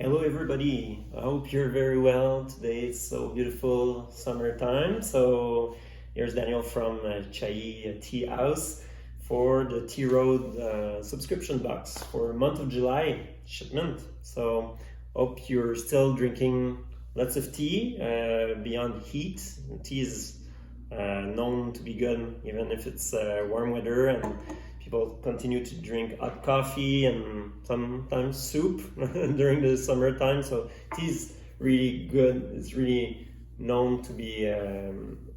Hello everybody, I hope you're very well. Today it's so beautiful summertime. So here's Daniel from Chai Tea House for the Tea Road subscription box for month of July shipment. So hope you're still drinking lots of tea beyond heat. Tea is known to be good even if it's warm weather, and people continue to drink hot coffee and sometimes soup during the summertime. So tea is really good. It's really known to be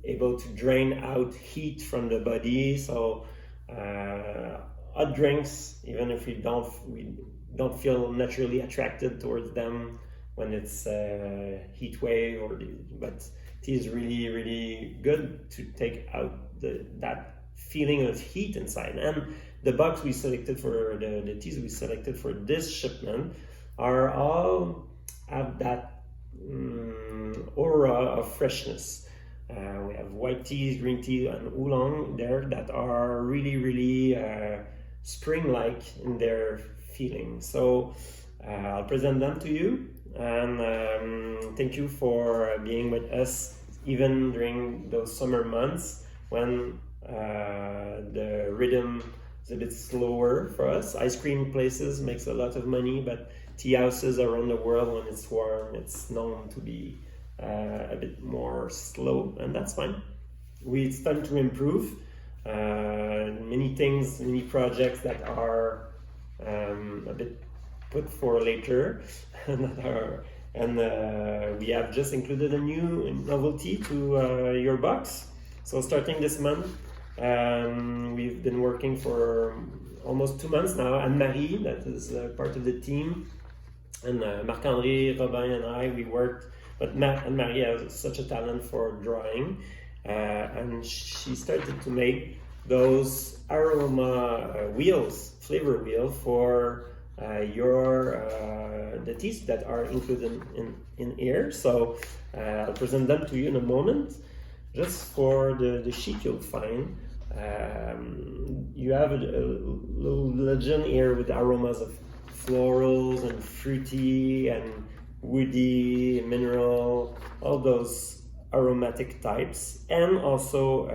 able to drain out heat from the body. So hot drinks, even if we don't feel naturally attracted towards them when it's heat wave but tea is really good to take out that feeling of heat inside. And the box we selected for the teas we selected for this shipment are all have that aura of freshness. We have white teas, green tea, and oolong there that are really spring-like in their feeling. So I'll present them to you, and thank you for being with us even during those summer months when the rhythm is a bit slower for us. Ice cream places makes a lot of money, but tea houses around the world, when it's warm, it's known to be a bit more slow, and that's fine. It's time to improve. Many things, many projects that are a bit put for later and we have just included a new novelty to your box. So starting this month, we've been working for almost 2 months now. Anne-Marie, that is part of the team, and Marc-André, Robin, and I, we worked. But Anne-Marie has such a talent for drawing, and she started to make those aroma wheels, flavor wheel for the teas that are included in here. So I'll present them to you in a moment. Just for the sheet you'll find, you have a little legend here with aromas of florals and fruity and woody, mineral, all those aromatic types, and also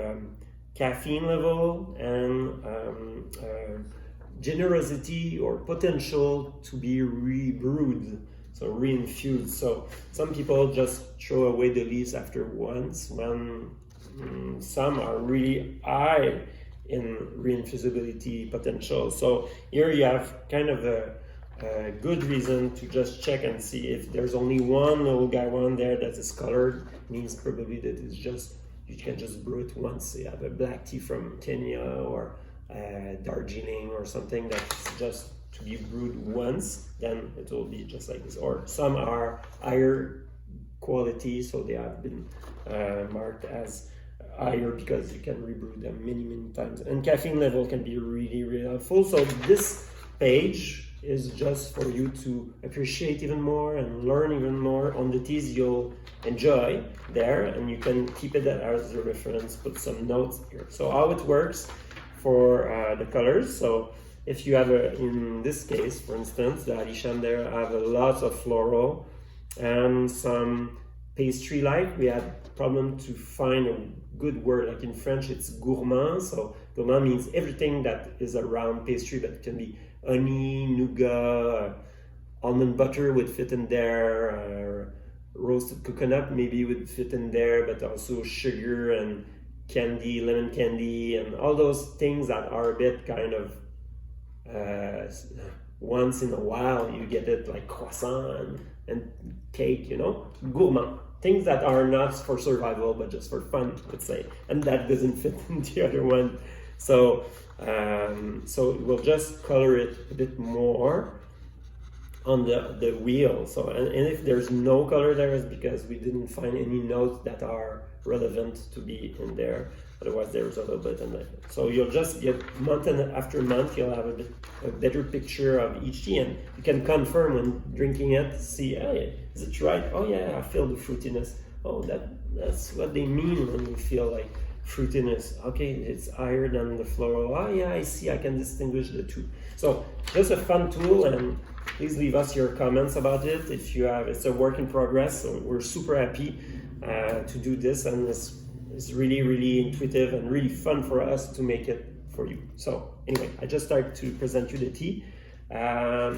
caffeine level and generosity or potential to be rebrewed, so reinfused. So some people just throw away the leaves after once, when some are really high in reinfusability potential. So here you have kind of a good reason to just check and see if there's only one little guy one there that is colored. Means probably that it's just, you can just brew it once. So you have a black tea from Kenya or Darjeeling or something that's just to be brewed once, then it will be just like this. Or some are higher quality, so they have been marked as higher because you can rebrew them many times. And caffeine level can be really helpful. So this page is just for you to appreciate even more and learn even more on the teas you'll enjoy there, and you can keep it as a reference, put some notes here. So how it works for the colors. So if you have in this case, for instance, the Alishan there have a lot of floral and some pastry-like. We had problem to find a good word, like in French it's gourmand. So gourmand means everything that is around pastry, but it can be honey, nougat, almond butter would fit in there, roasted coconut maybe would fit in there, but also sugar and candy, lemon candy, and all those things that are a bit kind of once in a while you get it, like croissant and cake, gourmand. Things that are not for survival but just for fun, let's say, and that doesn't fit in the other one. So we'll just color it a bit more on the wheel. So and if there's no color there, it's because we didn't find any notes that are relevant to be in there. Otherwise there's a little bit in there. So you'll just get month after month, you'll have a better picture of each tea, and you can confirm when drinking it, see, hey, is it right? Oh yeah, I feel the fruitiness. Oh, that's what they mean when you feel like fruitiness. Okay, it's higher than the floral. Oh yeah, I see, I can distinguish the two. So just a fun tool, and please leave us your comments about it. If you have, it's a work in progress, so we're super happy to do this, and it's really, really intuitive and really fun for us to make it for you. So anyway, I just started to present you the tea.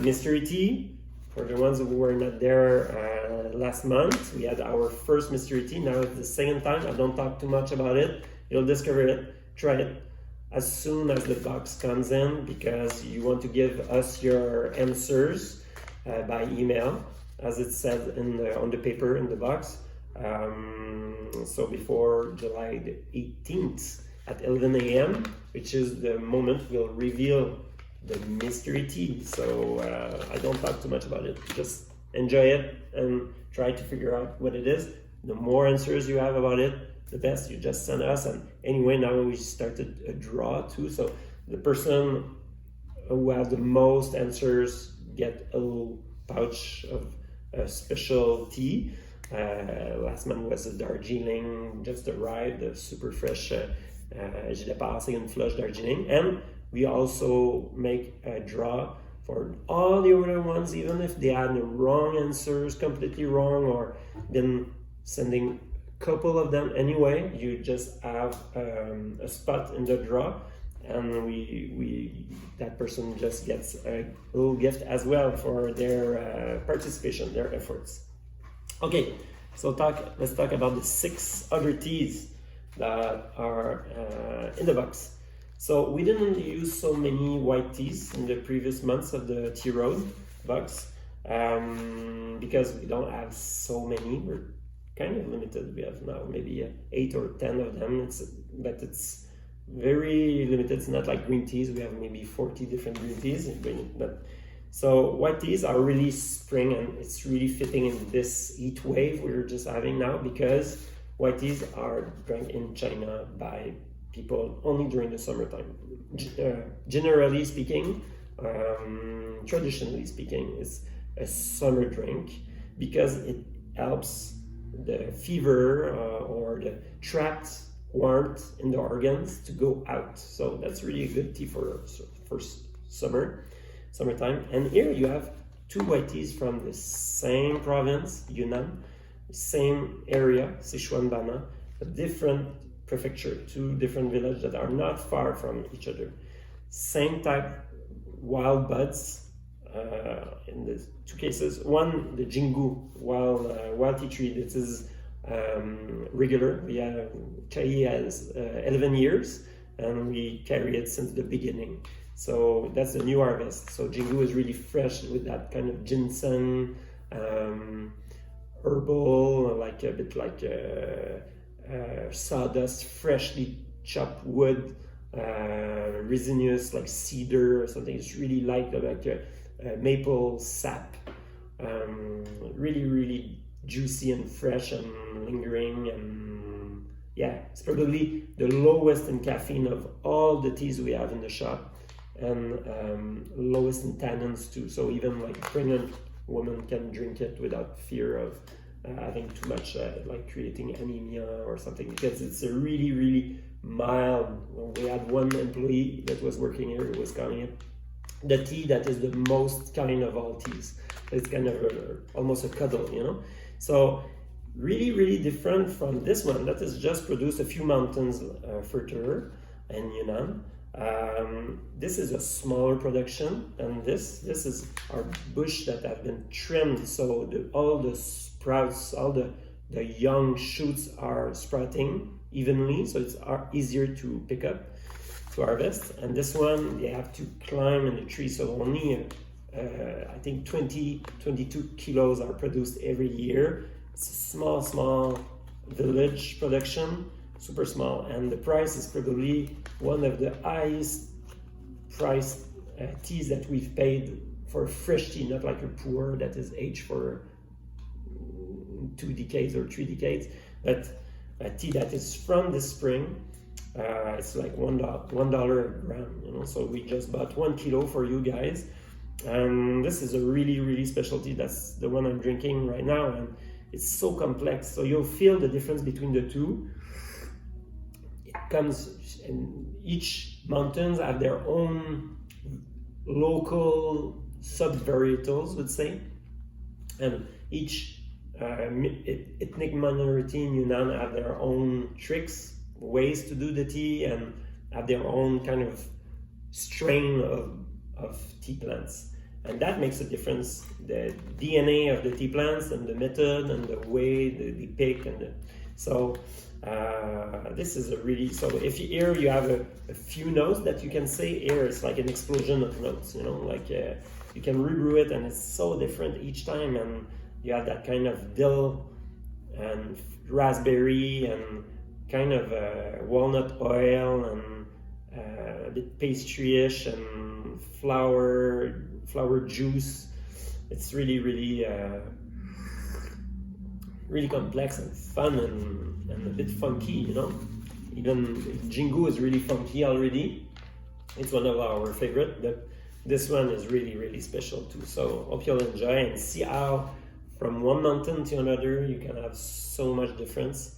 Mystery tea, for the ones who were not there last month, we had our first mystery tea. Now it's the second time. I don't talk too much about it. You'll discover it, try it as soon as the box comes in, because you want to give us your answers by email, as it said on the paper in the box. So before July the 18th at 11 a.m., which is the moment we'll reveal the mystery tea. So I don't talk too much about it. Just enjoy it and try to figure out what it is. The more answers you have about it, the best. You just send us. And anyway, now we started a draw too. So the person who has the most answers get a little pouch of special tea. Last month was a Darjeeling, just arrived, a super fresh Gilet Passé and flush Darjeeling. And we also make a draw for all the other ones, even if they had the wrong answers, completely wrong, or been sending a couple of them anyway. You just have a spot in the draw, and that person just gets a little gift as well for their participation, their efforts. Okay, so let's talk about the 6 other teas that are in the box. So we didn't use so many white teas in the previous months of the Tea Road box because we don't have so many. We're kind of limited. We have now maybe 8 or 10 of them, but it's very limited. It's not like green teas. We have maybe 40 different green teas. So white teas are really spring, and it's really fitting in this heat wave we're just having now, because white teas are drank in China by people only during the summertime. Generally speaking, traditionally speaking, it's a summer drink because it helps the fever or the trapped warmth in the organs to go out. So that's really a good tea for summertime. And here you have 2 white teas from the same province, Yunnan, same area, Sichuan-Bana, a different prefecture, 2 different villages that are not far from each other. Same type wild buds in the 2 cases. One, the Jinggu Wild tea tree. This is regular. We have Chai has 11 years, and we carry it since the beginning. So that's the new harvest. So Jinggu is really fresh with that kind of ginseng, herbal, like a bit like sawdust, freshly chopped wood, resinous like cedar or something. It's really like a maple sap, really, really juicy and fresh and lingering, and yeah, it's probably the lowest in caffeine of all the teas we have in the shop, and lowest in tannins too. So even like pregnant women can drink it without fear of having too much, like creating anemia or something, because it's a really, really mild. We had one employee that was working here who was calling it the tea that is the most kind of all teas. It's kind of almost a cuddle, you know. So really, really different from this one that is just produced a few mountains further in Yunnan. This is a smaller production, and this is our bush that have been trimmed, so all the sprouts, all the young shoots are sprouting evenly, so it's easier to pick up, to harvest. And this one, they have to climb in the tree, so only I think 22 kilos are produced every year. It's a small village production, super small, and the price is probably one of the highest priced teas that we've paid for fresh tea, not like a pour that is aged for 2 decades or 3 decades, but a tea that is from the spring. It's like $1 a gram, you know. So we just bought 1 kilo for you guys, and this is a really, really special tea. That's the one I'm drinking right now, and it's so complex. So you'll feel the difference between the two. it comes, and each mountains have their own local sub-varietals, let's say, and each ethnic minority in Yunnan have their own tricks, ways to do the tea, and have their own kind of strain of tea plants. And that makes a difference. The DNA of the tea plants and the method and the way they pick, and so this is a really, so if you here you have a few notes that you can say. Here it's like an explosion of notes, you know, like you can rebrew it and it's so different each time, and you have that kind of dill and raspberry and kind of walnut oil and a bit pastry-ish and flower juice. It's really really complex and fun and a bit funky, you know. Even Jinggu is really funky already. It's one of our favorite, but this one is really special too. So hope you'll enjoy and see how from one mountain to another you can have so much difference.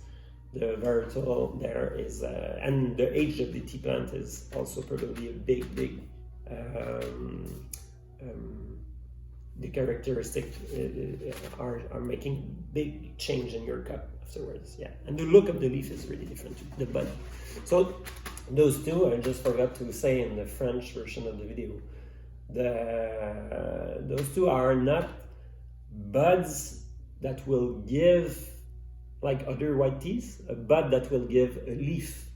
The varietal there is, and the age of the tea plant is also probably a big the characteristic are making big change in your cup afterwards. Yeah, and the look of the leaf is really different too, the bud. So those two, I just forgot to say in the French version of the video, those two are not buds that will give, like other white teas, a bud that will give a leaf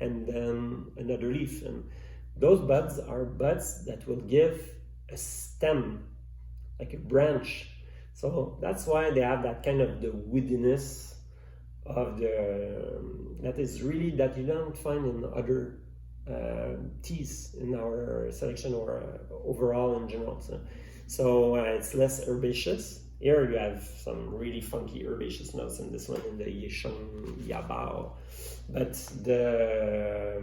and then another leaf. And those buds are buds that will give a stem, like a branch. So that's why they have that kind of the woodiness of the, that is really, that you don't find in other teas in our selection or overall in general. So it's less herbaceous. Here you have some really funky herbaceous notes in this one, in the Sheng Yabao. But the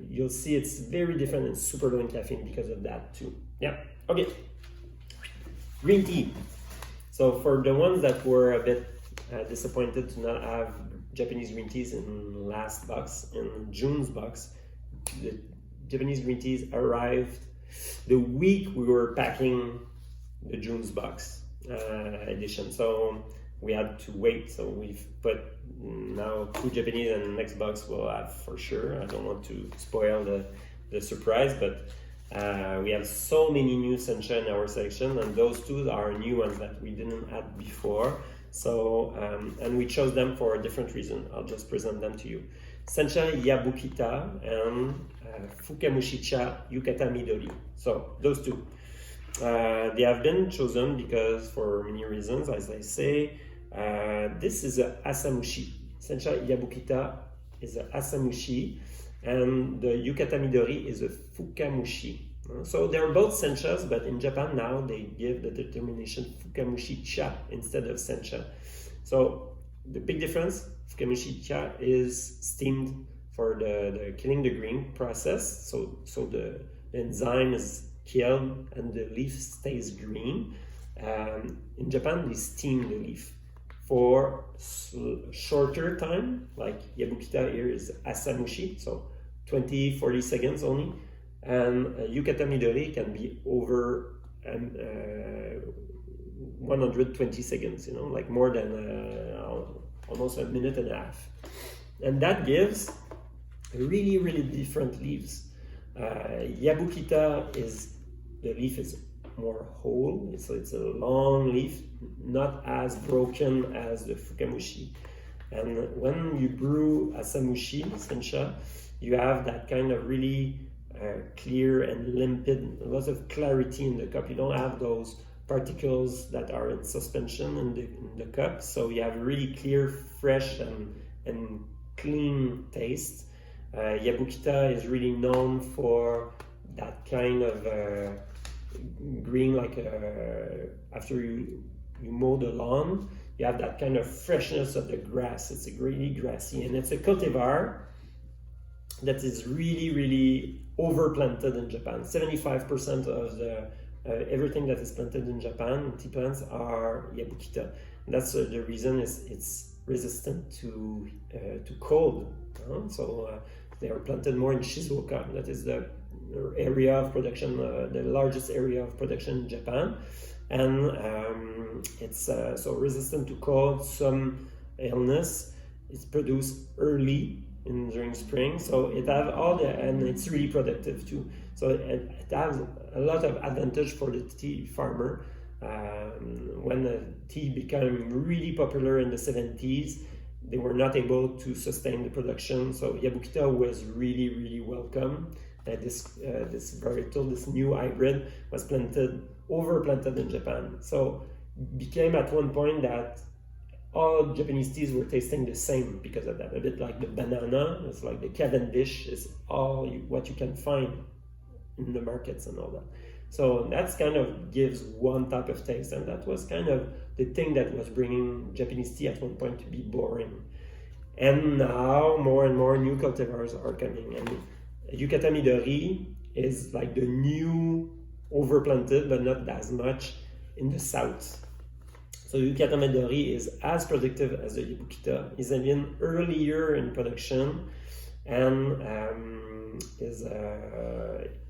you'll see it's very different and super low in caffeine because of that too. Yeah, okay. Green tea. So for the ones that were a bit disappointed to not have Japanese green teas in last box, in June's box, the Japanese green teas arrived the week we were packing the June's box edition, so we had to wait. So we've put now 2 Japanese, and the next box we'll have for sure. I don't want to spoil the surprise, but we have so many new Sencha in our selection, and those 2 are new ones that we didn't have before. So and we chose them for a different reason. I'll just present them to you. Sencha Yabukita and Fukamushi Yukatamidori. So those 2. They have been chosen because, for many reasons, as I say, this is a Asamushi. Sencha Yabukita is a Asamushi, and the Yukatamidori is a Fukamushi. So they're both Senchas, but in Japan now they give the determination Fukamushi Cha instead of Sencha. So the big difference, Fukamushi Cha is steamed for the killing the green process. So the enzyme is killed and the leaf stays green. In Japan they steam the leaf for shorter time, like Yabukita here is Asamushi, so 20-40 seconds only, and Yukatamidori can be over 120 seconds, you know, like more than almost a minute and a half. And that gives really different leaves. Yabukita is, the leaf is more whole, so it's a long leaf, not as broken as the Fukamushi. And when you brew Asamushi, Sencha, you have that kind of really clear and limpid, lots of clarity in the cup. You don't have those particles that are in suspension in the cup, so you have a really clear, fresh and clean taste. Yabukita is really known for that kind of green, like after you mow the lawn, you have that kind of freshness of the grass. It's a really grassy, and it's a cultivar that is really overplanted in Japan. 75% of the everything that is planted in Japan, tea plants, are Yabukita. And that's the reason is it's resistant to cold. They are planted more in Shizuoka. That is the area of production, the largest area of production in Japan, and it's so resistant to cold, some illness. It's produced early during spring, so it has all the, and it's really productive too. So it has a lot of advantage for the tea farmer. When the tea became really popular in the 70s, they were not able to sustain the production. So Yabukita was really welcome. This varietal, this new hybrid, was overplanted in Japan. So became at one point that all Japanese teas were tasting the same because of that. A bit like the banana, it's like the Cavendish is all what you can find in the markets and all that. So that's kind of gives one type of taste, and that was kind of the thing that was bringing Japanese tea at one point to be boring. And now more and more new cultivars are coming, and Yukatamidori is like the new overplanted, but not as much in the south. So Yukatamidori is as productive as the Yabukita. It's even earlier in production, and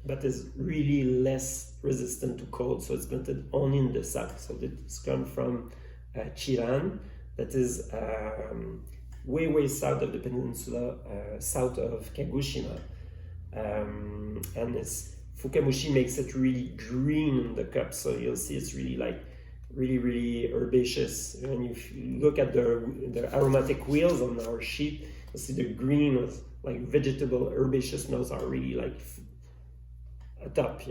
but is really less resistant to cold. So it's planted only in the south. So it's come from Chiran, that is way south of the peninsula, south of Kagoshima, and it's Fukamushi makes it really green in the cup. So you'll see it's really like really herbaceous. And if you look at the aromatic wheels on our sheet, you'll see the green with like vegetable herbaceous notes are really like top,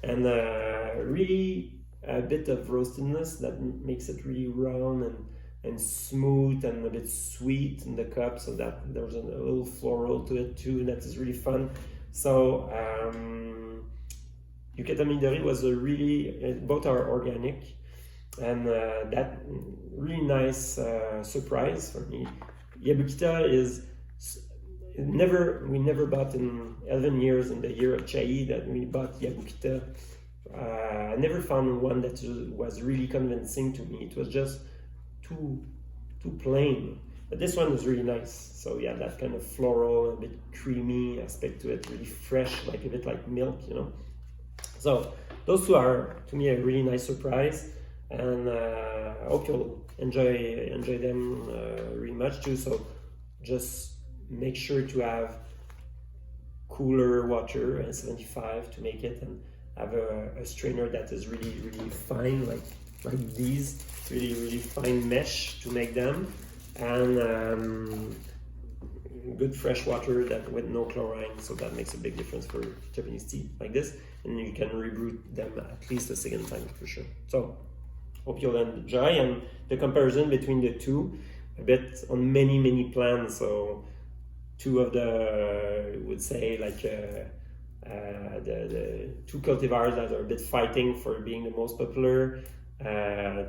and really a bit of roastedness that makes it really round and smooth and a bit sweet in the cup, so that there's a little floral to it too, that is really fun. So Yukatamidori was both are organic, and that really nice surprise for me. Yabukita is we never bought in 11 years in the year of Chai that we bought Yabukita. I never found one that was really convincing to me. It was just too plain. But this one was really nice. So yeah, that kind of floral, a bit creamy aspect to it, really fresh, like a bit like milk, So those two are, to me, a really nice surprise, and I hope you'll enjoy them really much too. So just make sure to have cooler water and 75 to make it, and have a strainer that is really fine, like these, really fine mesh to make them, and good fresh water that with no chlorine, so that makes a big difference for Japanese tea like this, and you can rebrew them at least a second time for sure. So hope you'll enjoy, and the comparison between the two, a bit on many plants. So two of the, would say, like the two cultivars that are a bit fighting for being the most popular,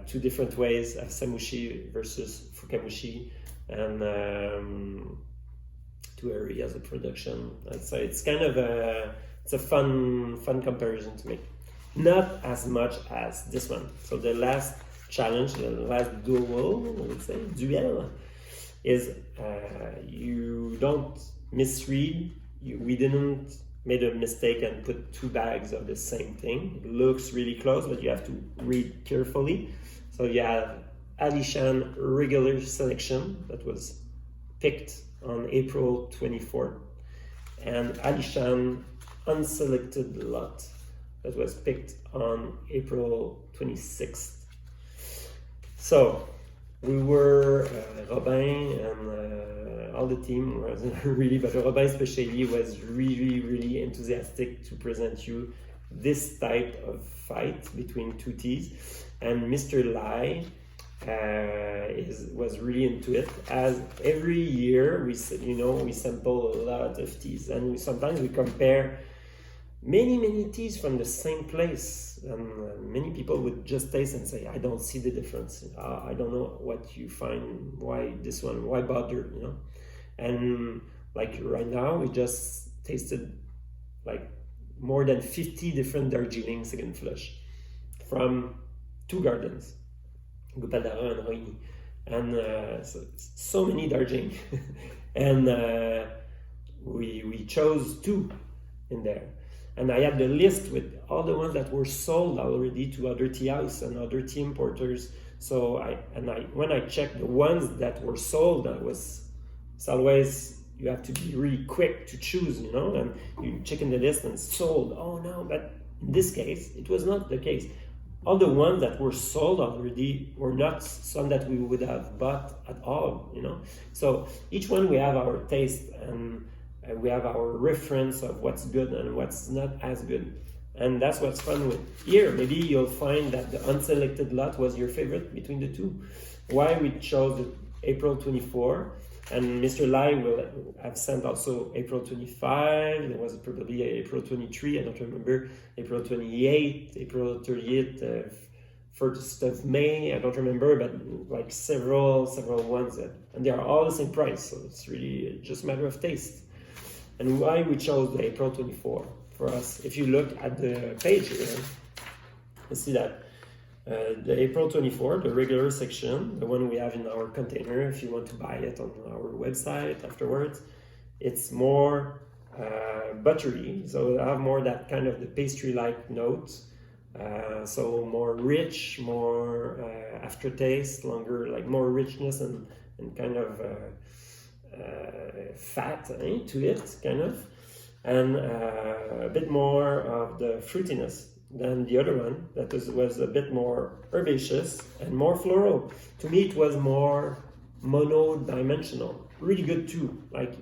two different ways of Samushi versus Fukamushi, and two areas of production. So it's kind of it's a fun comparison to make. Not as much as this one. So the last challenge, the last duel, I would say, duel, is you don't misread. We didn't made a mistake and put two bags of the same thing. It looks really close, but you have to read carefully. So you have Shan regular selection that was picked on April 24th, and Shan unselected lot that was picked on April 26th. So we were, Robin and all the team was really, but Robin especially was really enthusiastic to present you this type of fight between two teas. And Mr. Lai was really into it, as every year we sample a lot of teas, and sometimes we compare many teas from the same place, and many people would just taste and say, I don't see the difference. I don't know what you find, why this one, why bother, And like right now, we just tasted like more than 50 different Darjeeling second flush from two gardens, Gopaldara and Rohini. and so many Darjeeling, and we chose 2 in there. And I had the list with all the ones that were sold already to other tea house and other tea importers. So when I checked the ones that were sold, it's always, you have to be really quick to choose, and you check in the list and sold. Oh no, but in this case, it was not the case. All the ones that were sold already were not some that we would have bought at all, So each one we have our taste, and we have our reference of what's good and what's not as good. And that's what's fun with here. Maybe you'll find that the unselected lot was your favorite between the 2. Why we chose the April 24, and Mr. Lai will have sent also April 25. There was probably April 23, I don't remember, April 28, April 30th, 1st of May, I don't remember, but like several ones, and they are all the same price, so it's really just a matter of taste. And why we chose the April 24 for us? If you look at the page here, you see that the April 24, the regular section, the one we have in our container, if you want to buy it on our website afterwards, it's more buttery, so I have more that kind of the pastry-like note, so more rich, more aftertaste, longer, like more richness and kind of fat to it, kind of, and a bit more of the fruitiness than the other one that was a bit more herbaceous and more floral. To me, it was more mono-dimensional. Really good too. Like,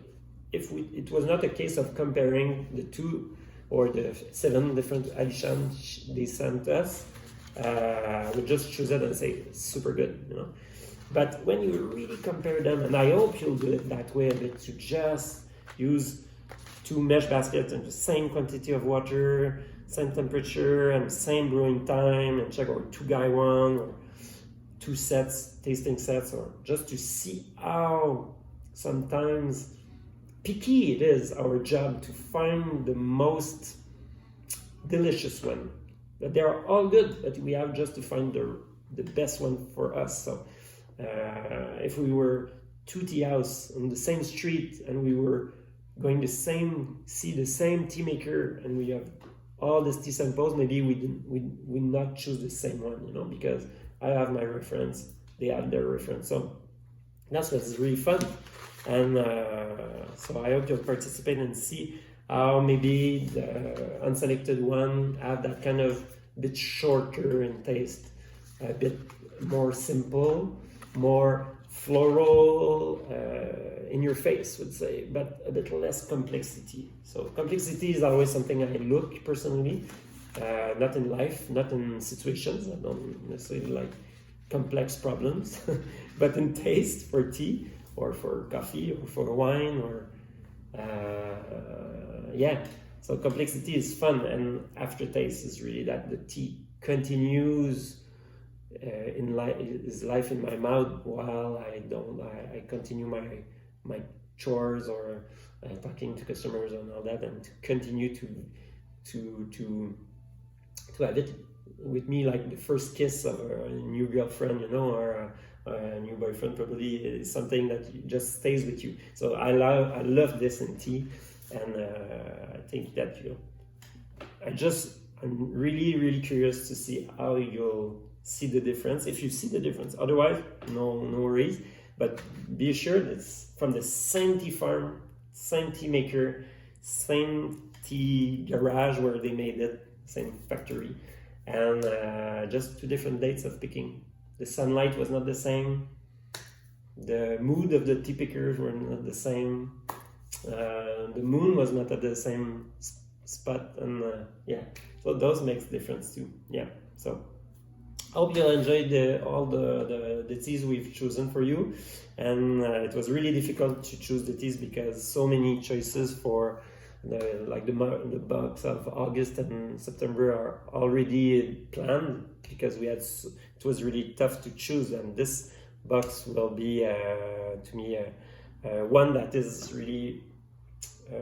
it was not a case of comparing the 2 or the 7 different additions they sent us. We just choose it and say super good, But when you really compare them, and I hope you'll do it that way a bit, to just use 2 mesh baskets and the same quantity of water, same temperature, and same brewing time, and check, or 2 Gaiwan, or 2 sets, tasting sets, or just to see how sometimes picky it is our job to find the most delicious one. But they are all good, but we have just to find the best one for us. So if we were 2 tea house on the same street and we were going see the same tea maker, and we have all these tea samples, maybe we not choose the same one, because I have my reference, they have their reference. So that's what's really fun. And so I hope you'll participate and see how maybe the unselected one have that kind of bit shorter in taste, a bit more simple, more floral, in your face, would say, but a bit less complexity. So complexity is always something I look personally, not in life, not in situations. I don't necessarily like complex problems, but in taste for tea or for coffee or for wine or So complexity is fun, and aftertaste is really that the tea continues is life in my mouth while I continue my chores or talking to customers and all that, and to continue to have it with me, like the first kiss of a new girlfriend, or a new boyfriend probably, is something that just stays with you. So I love this in tea, and I think that I'm really curious to see how you'll see the difference, if you see the difference. Otherwise, no worries, but be sure that it's from the same tea farm, same tea maker, same tea garage where they made it, same factory, and just 2 different dates of picking. The sunlight was not the same, the mood of the tea pickers were not the same, the moon was not at the same spot, and so those makes difference too. So I hope you'll enjoy all the teas we've chosen for you, and it was really difficult to choose the teas because so many choices for the box of August and September are already planned, because it was really tough to choose, and this box will be to me one that is really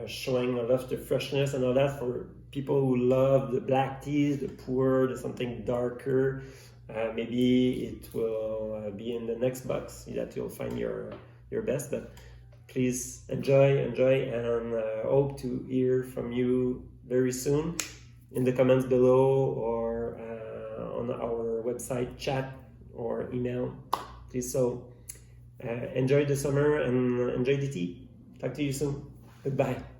showing a lot of the freshness and all that for people who love the black teas, the something darker, Maybe it will be in the next box that you'll find your best. But please enjoy, and hope to hear from you very soon in the comments below or on our website chat or email. Please, so enjoy the summer and enjoy the tea. Talk to you soon. Goodbye.